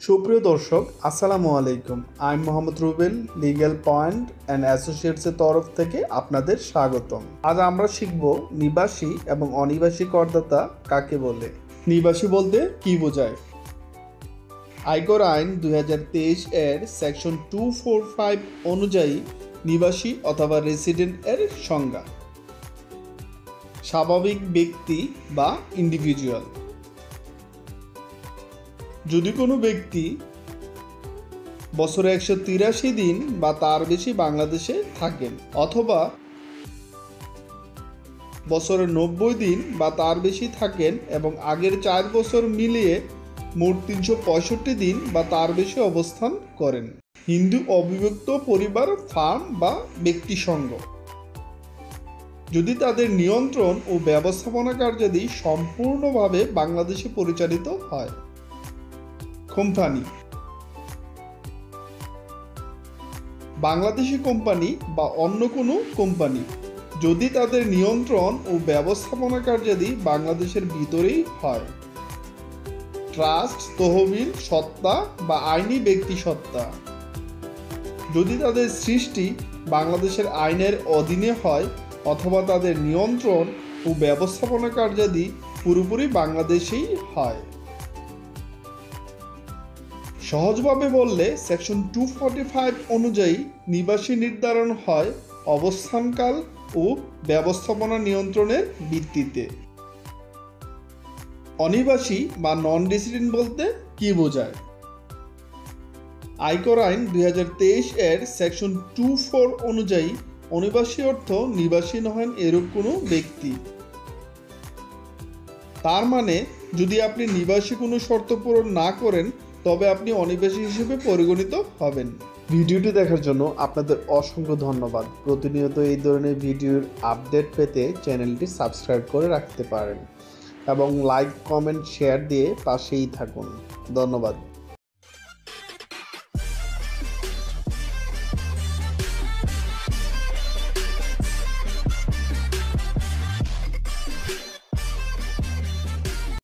সুপ্রিয় দর্শক, আসসালামু আলাইকুম। আমি Mohammad Rubel, legal point and অ্যাসোসিয়েটসের তরফ থেকে আপনাদের স্বাগতম। আজ আমরা শিখব নিবাসী এবং অনিবাসী করদাতা কাকে বলে। নিবাসী বলতে কি বোঝায়? আয়কর আইন 2023 এর সেকশন 245 অনুযায়ী নিবাসী অথবা রেসিডেন্ট এর সংজ্ঞা: স্বাভাবিক ব্যক্তি বা ইন্ডিভিজুয়াল। যদি কোনো ব্যক্তি বছরে 183 দিন বা তার বেশি বাংলাদেশে থাকেন, অথবা বছরে 90 দিন বা তার বেশি থাকেন এবং আগের 4 বছর মিলিয়ে মোট 365 দিন বা তার বেশি অবস্থান করেন। হিন্দু অবিভক্ত পরিবার, ফার্ম বা ব্যক্তি সংঘ, যদি তাদের নিয়ন্ত্রণ ও ব্যবস্থাপনা কার্যাদি সম্পূর্ণভাবে বাংলাদেশে পরিচালিত হয়। কোম্পানি: বাংলাদেশি কোম্পানি বা অন্য কোনো কোম্পানি, যদি তাদের নিয়ন্ত্রণ ও ব্যবস্থাপনা কার্যাদি বাংলাদেশের ভিতরেই হয়। ট্রাস্ট, তহবিল, সত্তা বা আইনি ব্যক্তি সত্তা, যদি তাদের সৃষ্টি বাংলাদেশের আইনের অধীনে হয় অথবা তাদের নিয়ন্ত্রণ ও ব্যবস্থাপনা কার্যাদি পুরোপুরি বাংলাদেশেই হয়। সহজভাবে বললে সেকশন 245 অনুযায়ী নিবাসী নির্ধারণ হয় অবস্থানকাল ও ব্যবস্থাপনা নিয়ন্ত্রণের ভিত্তিতে। অনিবাসী বা নন রেসিডেন্ট বলতে কি বোঝায়? আয়কর আইন 2023 এর সেকশন 24 অনুযায়ী অনিবাসী অর্থ নিবাসী নহেন এরূপ কোনো ব্যক্তি। তার মানে যদি আপনি নিবাসী কোনো শর্ত পূরণ না করেন তবে আপনি অনিবাসী হিসেবে পরিগণিত হবেন। ভিডিওটি দেখার জন্য আপনাদের অসংখ্য ধন্যবাদ। প্রতিনিয়ত এই ধরনের ভিডিওর আপডেট পেতে চ্যানেলটি সাবস্ক্রাইব করে রাখতে পারেন এবং লাইক, কমেন্ট, শেয়ার দিয়ে পাশেই থাকুন। ধন্যবাদ।